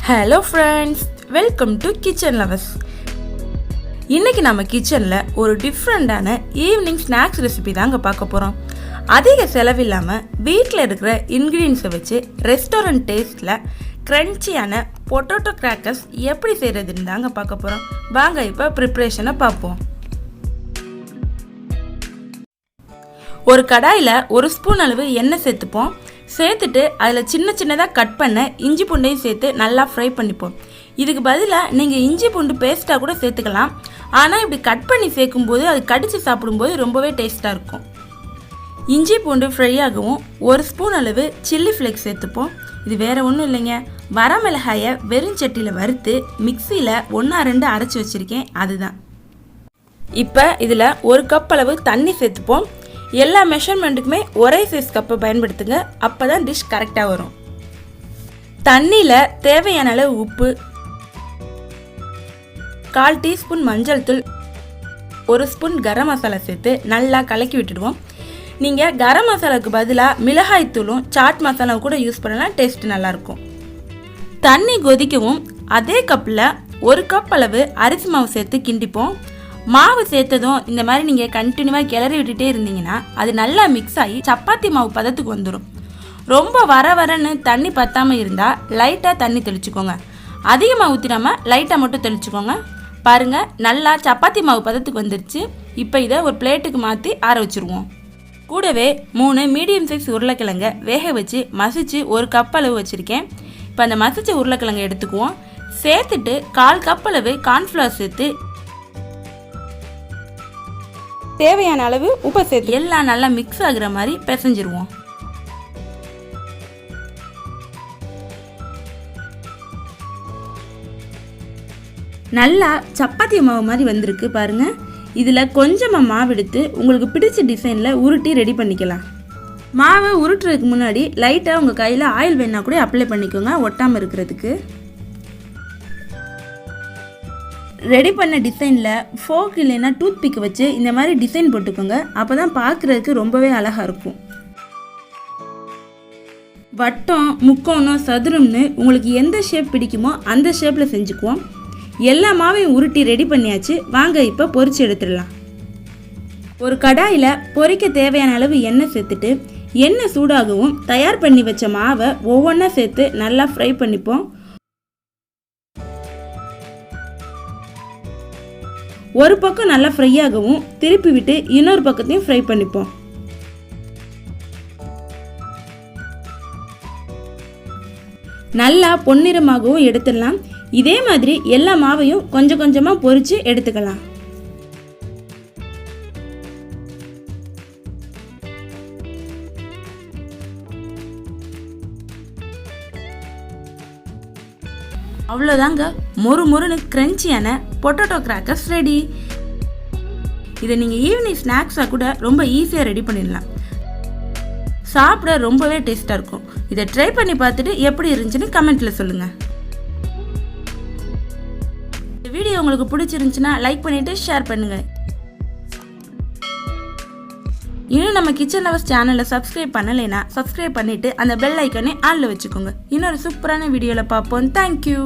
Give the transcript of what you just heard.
Hello friends, welcome to kitchen lovers. இன்றைக்கி நம்ம கிச்சனில் ஒரு டிஃப்ரெண்ட்டான ஈவினிங் ஸ்நாக்ஸ் ரெசிபி தாங்க பார்க்க போகிறோம். அதிக செலவில்லாமல் வீட்டில் இருக்கிற இன்க்ரீடியன்ஸை வச்சு ரெஸ்டாரண்ட் டேஸ்ட்டில் க்ரன்ச்சியான பொட்டேட்டோ கிராக்கர்ஸ் எப்படி செய்கிறதுன்னு தாங்க பார்க்க போகிறோம். வாங்க இப்போ ப்ரிப்ரேஷனை பார்ப்போம். ஒரு கடாயில் ஒரு ஸ்பூன் அளவு எண்ணெய் சேர்த்துப்போம். சேர்த்துட்டு அதில் சின்ன சின்னதாக கட் பண்ண இஞ்சி பூண்டையும் சேர்த்து நல்லா ஃப்ரை பண்ணிப்போம். இதுக்கு பதிலாக நீங்கள் இஞ்சி பூண்டு பேஸ்ட்டாக கூட சேர்த்துக்கலாம். ஆனால் இப்படி கட் பண்ணி சேர்க்கும்போது அது கடித்து சாப்பிடும்போது ரொம்பவே டேஸ்ட்டாக இருக்கும். இஞ்சி பூண்டு ஃப்ரை ஆகவும் ஒரு ஸ்பூன் அளவு சில்லி ஃப்ளேக்ஸ் சேர்த்துப்போம். இது வேறு ஒன்றும் இல்லைங்க, வரமிளகாயை வெறும் சட்டியில் வறுத்து மிக்சியில் 1-2 அரைச்சி வச்சுருக்கேன், அதுதான். இப்போ இதில் ஒரு கப் அளவு தண்ணி சேர்த்துப்போம். எல்லா மெஷர்மெண்ட்டுக்குமே ஒரே சைஸ் கப்பை பயன்படுத்துங்க, அப்போ தான் டிஷ் கரெக்டாக வரும். தண்ணியில் தேவையான அளவு உப்பு, 1/4 டீஸ்பூன் மஞ்சள் தூள், 1 ஸ்பூன் கரம் மசாலா சேர்த்து நல்லா கலக்கி விட்டுடுவோம். நீங்கள் கரம் மசாலாவுக்கு பதிலாக மிளகாய் தூளும் சாட் மசாலாவும் கூட யூஸ் பண்ணலாம், டேஸ்ட் நல்லாயிருக்கும். தண்ணி கொதிக்கவும் அதே கப்பில் 1 கப் அளவு அரிசி மாவு சேர்த்து கிண்டிப்போம். மாவு சேர்த்ததும் இந்த மாதிரி நீங்கள் கண்டினியூவாக கிளறி விட்டுட்டே இருந்தீங்கன்னா அது நல்லா மிக்ஸ் ஆகி சப்பாத்தி மாவு பதத்துக்கு வந்துடும். ரொம்ப வரன்னு தண்ணி பற்றாமல் இருந்தால் லைட்டாக தண்ணி தெளிச்சுக்கோங்க. அதிகமாக ஊற்றிடாமல் லைட்டாக மட்டும் தெளிச்சுக்கோங்க. பாருங்கள், நல்லா சப்பாத்தி மாவு பதத்துக்கு வந்துருச்சு. இப்போ இதை ஒரு பிளேட்டுக்கு மாற்றி ஆற வச்சுருவோம். கூடவே 3 மீடியம் சைஸ் உருளைக்கிழங்கை வேக வச்சு மசிச்சு 1 கப் அளவு வச்சுருக்கேன். இப்போ அந்த மசிச்ச உருளைக்கிழங்கை எடுத்துக்குவோம். சேர்த்துட்டு 1/4 கப் அளவு கார்ன்ஃப்ளவர் சேர்த்து தேவையான அளவு உப்பு சேர்த்து எல்லாம் நல்லா மிக்ஸ் ஆகுற மாதிரி பிசைஞ்சிருவோம். நல்லா சப்பாத்தி மாவு மாதிரி வந்திருக்கு பாருங்க. இதில் கொஞ்சமாக மாவு எடுத்து உங்களுக்கு பிடிச்ச டிசைனில் உருட்டி ரெடி பண்ணிக்கலாம். மாவை உருட்டுறதுக்கு முன்னாடி லைட்டாக உங்கள் கையில் ஆயில் வேணா கூட அப்ளை பண்ணிக்கோங்க, ஒட்டாமல் இருக்கிறதுக்கு. ரெடி பண்ண டிசைனில் ஃபோக் இல்லைன்னா டூத் பிக் வச்சு இந்த மாதிரி டிசைன் போட்டுக்கோங்க, அப்போ தான் பார்க்குறதுக்கு ரொம்பவே அழகாக இருக்கும். வட்டம், முக்கோணம், சதுரம்னு உங்களுக்கு எந்த ஷேப் பிடிக்குமோ அந்த ஷேப்பில் செஞ்சுக்குவோம். எல்லா மாவையும் உருட்டி ரெடி பண்ணியாச்சு. வாங்க இப்போ பொரிச்சு எடுத்துடலாம். ஒரு கடாயில் பொரிக்க தேவையான அளவு எண்ணெய் சேர்த்துட்டு எண்ணெய் சூடாகவும் தயார் பண்ணி வச்ச மாவை ஒவ்வொன்றா சேர்த்து நல்லா ஃப்ரை பண்ணிப்போம். ஒரு பக்கம் நல்லா ஃப்ரை ஆகவும் திருப்பி விட்டு இன்னொரு பக்கத்தையும் ஃப்ரை பண்ணிப்போம். நல்லா பொன்னிறமாகவும் எடுத்துடலாம். இதே மாதிரி எல்லா மாவையும் கொஞ்சம் கொஞ்சமாக பொரிச்சு எடுத்துக்கலாம். அவ்வளோதாங்க, மொறுன்னு கிரன்ச்சியான பொட்டேட்டோ கிராக்கர்ஸ் ரெடி. இதை நீங்கள் ஈவினிங் ஸ்நாக்ஸாக கூட ரொம்ப ஈஸியாக ரெடி பண்ணிடலாம். சாப்பிட ரொம்பவே டேஸ்ட்டாக இருக்கும். இதை ட்ரை பண்ணி பார்த்துட்டு எப்படி இருந்துச்சுன்னு கமெண்ட்டில் சொல்லுங்கள். இந்த வீடியோ உங்களுக்கு பிடிச்சிருந்துச்சுன்னா லைக் பண்ணிவிட்டு ஷேர் பண்ணுங்கள். இன்னும் நம்ம கிச்சன் லவர்ஸ் சேனலை சப்ஸ்கிரைப் பண்ணலைன்னா சப்ஸ்கிரைப் பண்ணிவிட்டு அந்த பெல் ஐக்கானே ஆளில் வச்சுக்கோங்க. இன்னொரு சூப்பரான வீடியோவில் பார்ப்போம். தேங்க்யூ.